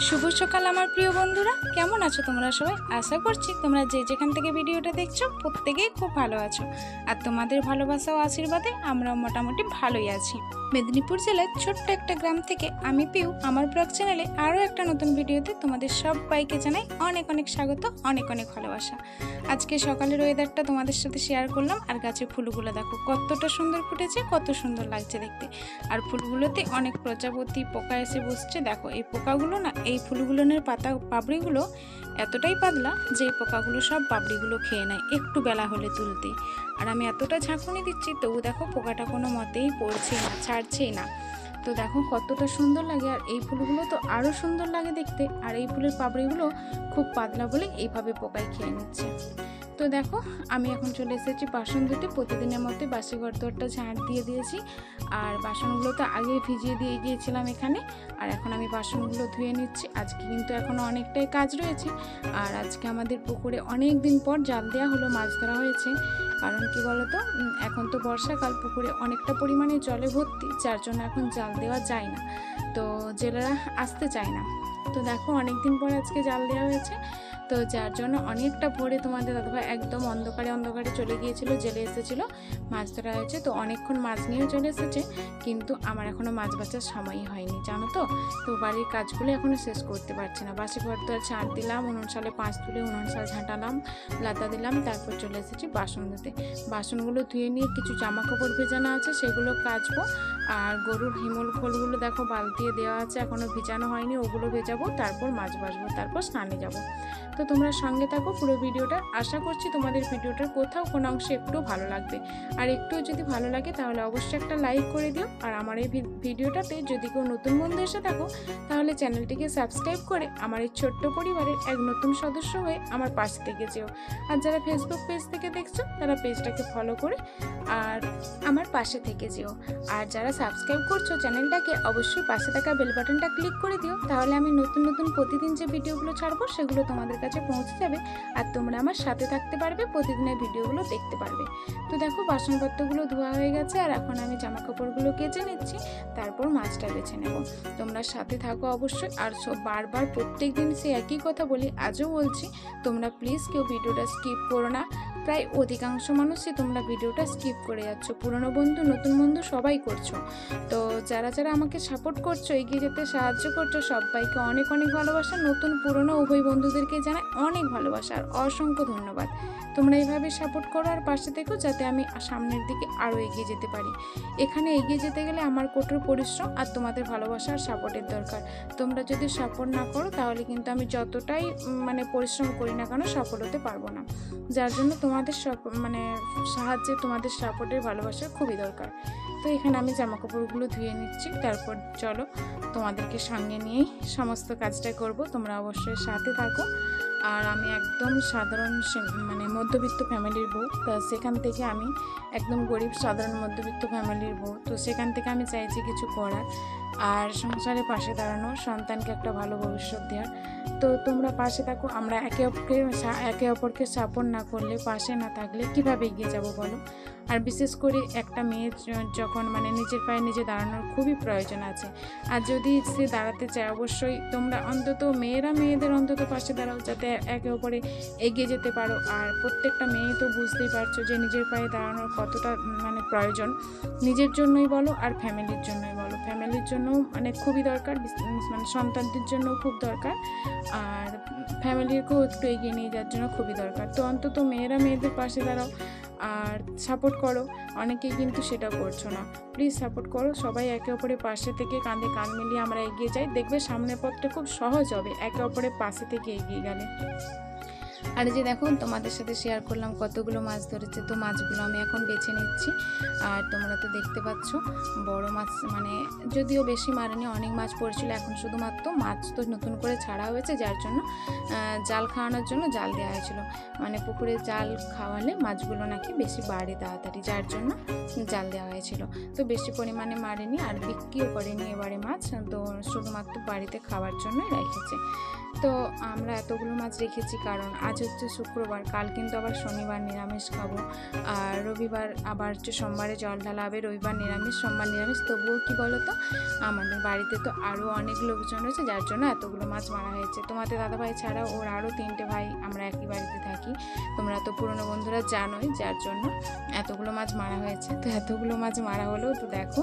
শুভ সকাল আমার প্রিয় বন্ধুরা, কেমন আছো তোমরা সবাই? আশা করছি তোমরা যে যেখান থেকে ভিডিওটা দেখছো প্রত্যেকেই খুব ভালো আছো। আর তোমাদের ভালোবাসা ও আশীর্বাদে আমরা মোটামুটি ভালোই আছি। মেদিনীপুর জেলার ছোট্ট একটা গ্রাম থেকে আমি পিউ আমার ব্লগ চ্যানেলে আরও একটা নতুন ভিডিওতে তোমাদের সবাইকে জানাই অনেক অনেক স্বাগত, অনেক অনেক ভালোবাসা। আজকে সকালের ওয়েদারটা তোমাদের সাথে শেয়ার করলাম। আর গাছের ফুলগুলো দেখো কতটা সুন্দর ফুটেছে, কত সুন্দর লাগছে দেখতে। আর ফুলগুলোতে অনেক প্রজাপতি পোকা এসে বসছে। দেখো এই পোকাগুলো না, এই ফুলগুলোর পাপড়িগুলো এতটাই পাতলা যে এই পোকাগুলো সব পাপড়িগুলো খেয়ে নেয় একটু বেলা হলে তুলতে। আর আমি এতটা ঝাঁকুনি দিচ্ছি তবু দেখো পোকাটা কোনো মতেই পড়ছেই না, ছাড়ছেই না। তো দেখো কতটা সুন্দর লাগে। আর এই ফুলগুলো তো আরও সুন্দর লাগে দেখতে। আর এই ফুলের পাপড়িগুলো খুব পাতলা বলে এইভাবে পোকায় খেয়ে নিচ্ছে। তো দেখো আমি এখন চলে এসেছি বাসন ধুতে। প্রতিদিনের মধ্যে বাসি ঘর দরটা ঝাঁট দিয়ে দিয়েছি। আর বাসনগুলো তো আগে ভিজিয়ে দিয়ে গিয়েছিলাম এখানে। আর এখন আমি বাসনগুলো ধুয়ে নিচ্ছি। আজকে কিন্তু এখনও অনেকটাই কাজ রয়েছে। আর আজকে আমাদের পুকুরে অনেক দিন পর জাল দেওয়া হলো, মাছ ধরা হয়েছে। কারণ কি বলতো, এখন তো বর্ষাকাল, পুকুরে অনেকটা পরিমাণে জলে ভর্তি, যার জন্য এখন জাল দেওয়া যায় না। তো জেলেরা আসতে চায় না। তো দেখো অনেক দিন পর আজকে জাল দেওয়া হয়েছে। তো যার জন্য অনেকটা ভোরে তোমাদের দাদাভাই একদম অন্ধকারে চলে গিয়েছিল, জেলে এসেছিলো, মাছ ধরা হয়েছে। তো অনেকক্ষণ মাছ নিয়েও চলে এসেছে, কিন্তু আমার এখনও মাছ বাঁচার সময়ই হয়নি, জানো তো। তো বাড়ির কাজগুলো এখনও শেষ করতে পারছি না। বাসি ঘর তো ঝাঁট দিলাম, উনুন সালে 5 তুলে উনুন সাল ঝাঁটালাম, লাতা দিলাম, তারপর চলে এসেছি বাসন ধুতে। বাসনগুলো ধুয়ে নিয়ে কিছু জামা কাপড় ভেজানো আছে, সেগুলো কাচবো। আর গরুর হিমল খোলগুলো দেখো বালতিয়ে দেওয়া আছে, এখনও ভিজানো হয়নি, ওগুলো ভেজাবো, তারপর মাছ বাছবো, তারপর স্নানে যাব। তো তোমরা সঙ্গে থাকো পুরো ভিডিওটা। আশা করছি তোমাদের ভিডিওটার কোথাও কোনো অংশে একটু ভালো লাগবে। আর একটু যদি ভালো লাগে তাহলে অবশ্যই একটা লাইক করে দিও। আর আমার এই ভিডিওটাতে যদি কেউ নতুন বন্ধু এসে থাকো তাহলে চ্যানেলটিকে সাবস্ক্রাইব করে আমার এই ছোট্ট পরিবারের এক নতুন সদস্য হয়ে আমার পাশে থেকে যেও। আর যারা ফেসবুক পেজ থেকে দেখছো তারা পেজটাকে ফলো করে আর আমার পাশে থেকে যেও। আর যারা সাবস্ক্রাইব করছো চ্যানেলটাকে অবশ্যই পাশে থাকা বেল বাটনটা ক্লিক করে দিও, তাহলে আমি নতুন নতুন প্রতিদিন যে ভিডিওগুলো ছাড়বো সেগুলো তোমাদের কাছে পৌঁছে যাবে। আর তোমরা আমার সাথে থাকতে পারবে, প্রতিদিনের ভিডিওগুলো দেখতে পারবে। তো দেখো বাসনপত্রগুলো ধোয়া হয়ে গেছে। আর এখন আমি জামা কাপড়গুলো কেচে নিচ্ছি, তারপর মাছটা বেছে নেব। তোমরা সাথে থাকো অবশ্যই। আর বারবার প্রত্যেক দিন সে একই কথা বলি, আজও বলছি, তোমরা প্লিজ কেউ ভিডিওটা স্কিপ করো না। প্রায় অধিকাংশ মানুষই তোমরা ভিডিওটা স্কিপ করে যাচ্ছ, পুরনো বন্ধু নতুন বন্ধু সবাই করছো। তো যারা যারা আমাকে সাপোর্ট করছো, এগিয়ে যেতে সাহায্য করছো, সবাইকে অনেক অনেক ভালোবাসা। নতুন পুরনো উভয় বন্ধুদেরকে জানাই অনেক ভালোবাসা আর অসংখ্য ধন্যবাদ। তোমরা এইভাবে সাপোর্ট করো আর পাশে থেকো, যাতে আমি সামনের দিকে আরও এগিয়ে যেতে পারি। এখানে এগিয়ে যেতে গেলে আমার কঠোর পরিশ্রম আর তোমাদের ভালোবাসা আর সাপোর্টের দরকার। তোমরা যদি সাপোর্ট না করো তাহলে কিন্তু আমি যতটাই পরিশ্রম করি না কেন সফল হতে পারবো না। যার জন্য তোমাদের সাহায্যে, তোমাদের সাপোর্টের ভালোবাসা খুবই দরকার। তো এখানে আমি জামা কাপড়গুলো ধুয়ে নিচ্ছি, তারপর চলো তোমাদেরকে সঙ্গে নিয়েই সমস্ত কাজটা করব। তোমরা অবশ্যই সাথে থাকো। আর আমি একদম সাধারণ মধ্যবিত্ত ফ্যামিলির বউ, তো সেখান থেকে আমি একদম গরিব সাধারণ মধ্যবিত্ত ফ্যামিলির বউ, তো সেখান থেকে আমি চাইছি কিছু করার আর সংসারে পাশে দাঁড়ানো, সন্তানকে একটা ভালো ভবিষ্যৎ দেওয়ার। তো তোমরা পাশে থাকো। আমরা একে অপরকে সাপোর্ট না করলে, পাশে না থাকলে কিভাবে এগিয়ে যাব বলো। আর বিশেষ করে একটা মেয়ের যখন নিজের পায়ে নিজে দাঁড়ানোর খুবই প্রয়োজন আছে। আর যদি সে দাঁড়াতে চায় অবশ্যই তোমরা অন্তত মেয়েদের অন্তত পাশে দাঁড়াও, যাতে একে অপরে এগিয়ে যেতে পারো। আর প্রত্যেকটা মেয়ে তো বুঝতেই পারছো যে নিজের পায়ে দাঁড়ানোর কতটা প্রয়োজন, নিজের জন্যই বলো আর ফ্যামিলির জন্যই বলো। ফ্যামিলির জন্য খুবই দরকার, সন্তানদের জন্য খুব দরকার, আর ফ্যামিলিকেও একটু এগিয়ে নিয়ে যাওয়ার জন্য খুবই দরকার। তো অন্তত মেয়েদের পাশে দাঁড়াও আর সাপোর্ট করো। অনেকেই কিন্তু সেটা করছো না, প্লিজ সাপোর্ট করো। সবাই একে অপরের পাশে থেকে কাঁধে কাঁধ মিলিয়ে আমরা এগিয়ে যাই, দেখবে সামনের পথটা খুব সহজ হবে একে অপরের পাশে থেকে এগিয়ে গেলে। আর যে দেখো তোমাদের সাথে শেয়ার করলাম কতগুলো মাছ ধরেছে, তো মাছগুলো আমি এখন বেছে নিচ্ছি। আর তোমরা তো দেখতে পাচ্ছ বড় মাছ, যদিও বেশি মারেনি, অনেক মাছ পড়েছিল। এখন শুধুমাত্র মাছ তো নতুন করে ছাড়া হয়েছে, যার জন্য জাল খাওয়ানোর জন্য জাল দেওয়া হয়েছিল। পুকুরে জাল খাওয়ালে মাছগুলো নাকি বেশি বাড়ে তাড়াতাড়ি, যার জন্য জাল দেওয়া হয়েছিল। তো বেশি পরিমাণে মারেনি আর বিক্রিও করেনি এবারে মাছ, তো শুধুমাত্র বাড়িতে খাওয়ার জন্য রেখেছে। তো আমরা এতগুলো মাছ রেখেছি কারণ আজ হচ্ছে শুক্রবার, কাল কিন্তু আবার শনিবার নিরামিষ খাবো, আর রবিবার আবার হচ্ছে সোমবারে জল ঢালা হবে, রবিবার নিরামিষ, সোমবার নিরামিষ। তবুও কি বলো তো, আমাদের বাড়িতে তো আরও অনেক লোকজন রয়েছে, যার জন্য এতগুলো মাছ মারা হয়েছে। তোমাদের দাদাভাই ছাড়াও ওর আরও 3টে ভাই, আমরা একই বাড়িতে থাকি, তোমরা তো পুরনো বন্ধুরা জানোই, যার জন্য এতগুলো মাছ মারা হয়েছে। তো এতগুলো মাছ মারা হলেও তো দেখো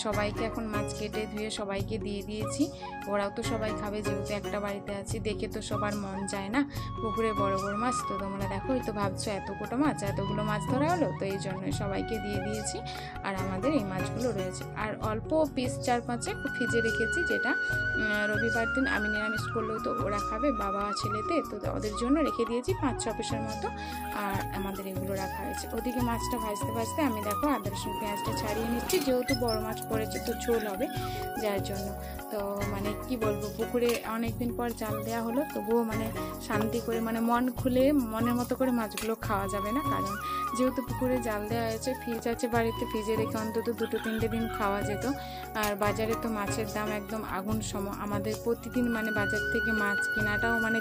সবাইকে এখন মাছ কেটে ধুয়ে সবাইকে দিয়ে দিয়েছি, ওরাও তো সবাই খাবে, যেহেতু একটা বাড়িতে আছি। দেখে তো সবার মন যায় না পুকুরে বড় বড় মাছ, তো তোমরা দেখোই তো ভাবছো এত কোটো মাছ, এতগুলো মাছ ধরা হলো, তো এই জন্যই সবাইকে দিয়ে দিয়েছি। আর আমাদের এই মাছগুলো রয়েছে, আর অল্প পিস 4-5 ফ্রিজে রেখেছি, যেটা রবিবার দিন আমি নিরামিষ করলেও তো ওরা খাবে, বাবা ছেলেতে, তো ওদের জন্য রেখে দিয়েছি 5-6 পিসের মতো। আর আমাদের এগুলো রাখা হয়েছে। ওদিকে মাছটা ভাজতে ভাজতে আমি দেখো আদা রসুন পেঁয়াজটা ছাড়িয়ে নিচ্ছি, যেহেতু বড় মাছ পড়েছে তো ঝোল হবে, যার জন্য। তো মানে কি বলবো, পুকুরে অনেকদিন পর জাল দেওয়া হলো, তবুও মানে শান্তি করে, মানে মন খুলে মনের মতো করে মাছগুলো খাওয়া যাবে না, কারণ যেহেতু পুকুরে জাল দেওয়া হয়েছে, ফ্রিজ আছে বাড়িতে, ফ্রিজে রেখে অন্তত 2-3 দিন খাওয়া যেত। আর বাজারে তো মাছের দাম একদম আগুন সম, আমাদের প্রতিদিন মানে বাজার থেকে মাছ কেনাটাও মানে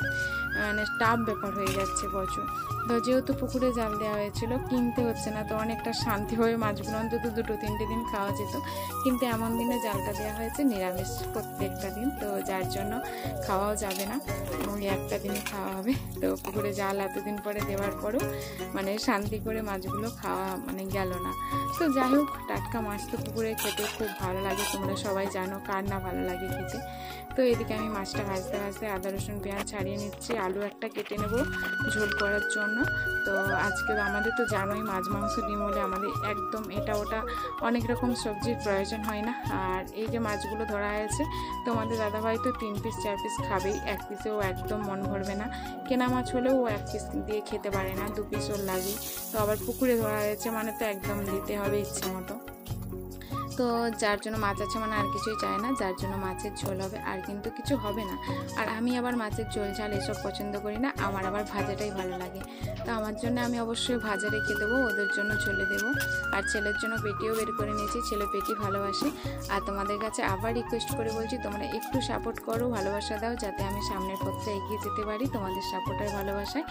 টাফ ব্যাপার হয়ে যাচ্ছে প্রচুর। তো যেহেতু পুকুরে জাল দেওয়া হয়েছিল, কিনতে হচ্ছে না, তো অনেকটা শান্তিভাবে মাছগুলো অন্তত 2-3 দিন খাওয়া যেত। কিন্তু এমন দিনে জালটা দেওয়া হয়েছে নিরামিষ প্রত্যেকটা দিন, তো যার জন্য খাওয়াও যাবে না, ওই একটা দিনই খাওয়া হবে। তো পুকুরে জাল এতদিন পরে দেওয়ার পরও মানে শান্তি করে মাছগুলো খাওয়া মানে গেল না। তো যাই হোক, টাটকা মাছ তো পুকুরে খেতে খুব ভালো লাগে, তোমরা সবাই জানো, কার না ভালো লাগে খেতে। তো এদিকে আমি মাছটা ভাজতে ভাজতে আদা রসুন পেঁয়াজ ছাড়িয়ে নিচ্ছি, আলু একটা কেটে নেব ঝোল করার জন্য। তো আজকে আমাদের তো জানোই, মাছ মাংস ডিম হলে আমাদের একদম এটা ওটা অনেক রকম সবজির প্রয়োজন হয় না। আর এই যে মাছগুলো ধরা হয়েছে, তোমাদের দাদাভাই তো 3 পিস 4 পিস খাবেই, 1 পিসেও একদম মন ভরবে না। কেনা মাছ হলেও ও 1 পিস দিয়ে খেতে পারে না, 2 পিস ওর লাগেই। তো আবার পুকুরে ধরা হয়েছে মানে তো একদম দিতে হবে ইচ্ছে মতো। তো যার জন্য মাছ আছে মানে আর কিছুই চায় না, যার জন্য মাছের ঝোল হবে, আর কিন্তু কিছু হবে না। আর আমি আবার মাছের ঝোল ঝাল এসব পছন্দ করি না, আমার আবার ভাজাটাই ভালো লাগে। তো আমার জন্য আমি অবশ্যই ভাজা রেখে দেবো, ওদের জন্য ঝোলে দেবো। আর ছেলের জন্য পেটিও বের করে নিয়েছি, ছেলে পেটি ভালোবাসে। আর তোমাদের কাছে আবার রিকোয়েস্ট করে বলছি, তোমরা একটু সাপোর্ট করো, ভালোবাসা দাও, যাতে আমি সামনের পথে এগিয়ে যেতে পারি তোমাদের সাপোর্টের ভালোবাসায়।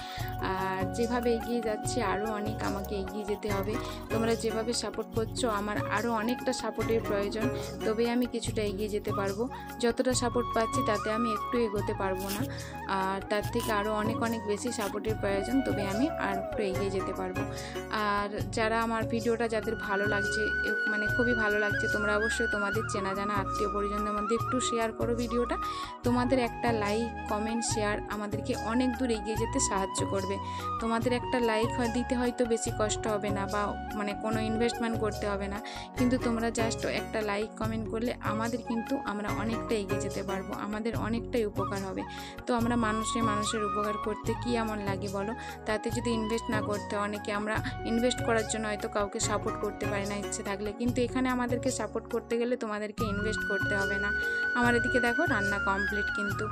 আর যেভাবে এগিয়ে যাচ্ছি আরও অনেক আমাকে এগিয়ে যেতে হবে। তোমরা যেভাবে সাপোর্ট করছো, আমার আরও অনেকটা সাপোর্টের প্রয়োজন, তবে আমি কিছুটা এগিয়ে যেতে পারবো। যতটা সাপোর্ট পাচ্ছি তাতে আমি একটু এগোতে পারবো না, আর তার থেকে আরও অনেক বেশি সাপোর্টের প্রয়োজন, তবে আমি আর একটু এগিয়ে যেতে পারবো। আর যারা আমার ভিডিওটা যাদের ভালো লাগছে, মানে খুবই ভালো লাগছে, তোমরা অবশ্যই তোমাদের চেনা জানা আত্মীয় পরিজনদের মধ্যে একটু শেয়ার করো ভিডিওটা। তোমাদের একটা লাইক কমেন্ট শেয়ার আমাদেরকে অনেক দূর এগিয়ে যেতে সাহায্য করবে। তোমাদের একটা লাইক দিতে হয়তো বেশি কষ্ট হবে না, বা মানে কোনো ইনভেস্টমেন্ট করতে হবে না, কিন্তু তোমরা জাস্ট একটা লাইক কমেন্ট করলে আমাদের কিন্তু আমরা অনেকটা এগিয়ে যেতে পারবো, আমাদের অনেকটাই উপকার হবে। তো আমরা মানুষের উপকার করতে কি এমন লাগে বলো, তাতে যদি ইনভেস্ট না করতে, অনেকে আমরা ইনভেস্ট করার জন্য হয়তো কাউকে সাপোর্ট করতে পারি না ইচ্ছে থাকলে, কিন্তু এখানে আমাদেরকে সাপোর্ট করতে গেলে তোমাদেরকে ইনভেস্ট করতে হবে না। আমার এদিকে দেখো রান্না কমপ্লিট কিন্তু।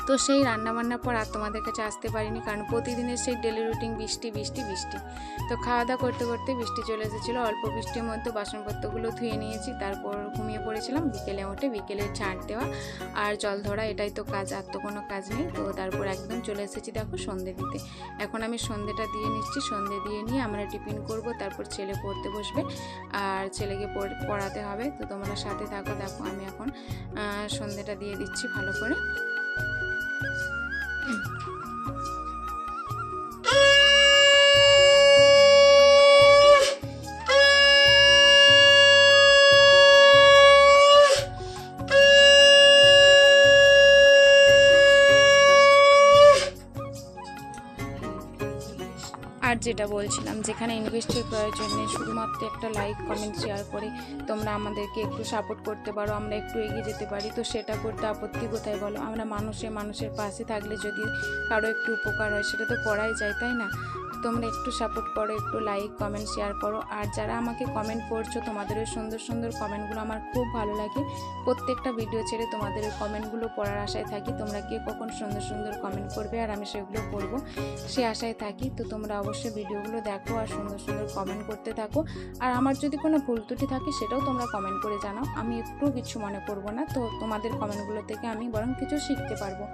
তো সেই রান্নাবান্নার পর আর তোমাদের কাছে আসতে পারিনি, কারণ প্রতিদিনের সেই ডেলি রুটিন বৃষ্টি। তো খাওয়া দাওয়া করতে করতে বৃষ্টি চলে এসেছিলো, অল্প বৃষ্টির মধ্যে বাসনপত্রগুলো ধুয়ে নিয়েছি, তারপর ঘুমিয়ে পড়েছিলাম। বিকেলে উঠে বিকেলে ঝাঁট দেওয়া আর জল ধরা, এটাই তো কাজ, আর তো কোনো কাজ নেই। তো তারপর একদম চলে এসেছি দেখো সন্ধে দিতে। এখন আমি সন্ধেটা দিয়ে নিচ্ছি, সন্ধে দিয়ে নিয়ে আমরা টিফিন করব, তারপর ছেলে পড়তে বসবে, আর ছেলেকে পড়াতে হবে। তো তোমরা সাথে থাকো, দেখো আমি এখন সন্ধেটা দিয়ে দিচ্ছি ভালো করে। আর যেটা বলছিলাম, যেখানে ইনভেস্টের প্রয়োজন নেই, শুধুমাত্র একটা লাইক কমেন্ট শেয়ার করে তোমরা আমাদেরকে একটু সাপোর্ট করতে পারো, আমরা একটু এগিয়ে যেতে পারি, তো সেটা করতে আপত্তি কোথায় বলো? আমরা মানুষের পাশে থাকলে যদি কারো একটু উপকার হয়, সেটা তো করাই যায়, তাই না? তোমরা একটু সাপোর্ট করো, একটু লাইক কমেন্ট শেয়ার করো। আর যারা আমাকে কমেন্ট করছো, তোমাদের ওই সুন্দর সুন্দর কমেন্টগুলো আমার খুব ভালো লাগে। প্রত্যেকটা ভিডিও ছেড়ে তোমাদের ওই কমেন্টগুলো পড়ার আশায় থাকি। তোমরা কে কখন সুন্দর সুন্দর কমেন্ট করবে আর আমি সেগুলো পড়বো সে আশায় থাকি। তো তোমরা অবশ্যই ভিডিওগুলো দেখো আর সুন্দর সুন্দর কমেন্ট করতে থাকো। আর আমার যদি কোনো ভুল ত্রুটি থাকে সেটাও তোমরা কমেন্ট করে জানাও, আমি একটু কিছু মনে করবো না। তো তোমাদের কমেন্টগুলো থেকে আমি বরং কিছু শিখতে পারবো।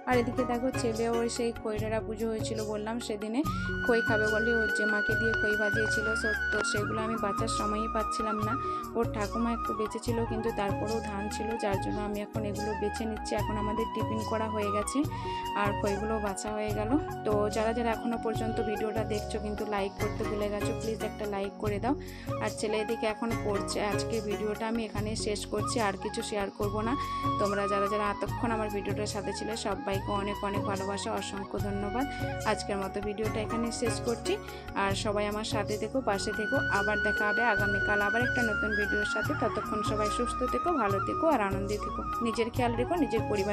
আর এদিকে দেখো ছেলে ওর সেই খৈরেরা পুজো হয়েছিল বললাম, সেদিনে খই খাবে বলে ওর জেমাকে দিয়ে খই ভাজিয়েছিল। তো সেগুলো আমি বাঁচার সময়ই পাচ্ছিলাম না। ওর ঠাকুমা একটু বেঁচে ছিল কিন্তু তারপরেও ধান ছিল, যার জন্য আমি এখন এগুলো বেছে নিচ্ছি। এখন আমাদের টিফিন করা হয়ে গেছে আর খইগুলো বাছা হয়ে গেল। তো যারা যারা এখনও পর্যন্ত ভিডিওটা দেখছো কিন্তু লাইক করতে ভুলে গেছো, প্লিজ একটা লাইক করে দাও। আর ছেলে এদিকে এখন পড়ছে। আজকে ভিডিওটা আমি এখানে শেষ করছি, আর কিছু শেয়ার করব না। তোমরা যারা যারা এতক্ষণ আমার ভিডিওটার সাথে ছিলে সবাইকে অনেক অনেক ভালোবাসা, অসংখ্য ধন্যবাদ। আজকের মতো ভিডিওটা এখানে শেষ করছি। আর সবাই আমার সাথে থেকো, পাশে থেকো। আবার দেখা হবে আগামীকাল আবার একটা নতুন ভিডিওর সাথে। ততক্ষণ সবাই সুস্থ থেকো, ভালো থেকো আর আনন্দে থেকো। নিজের খেয়াল রেখো, নিজের পরিবার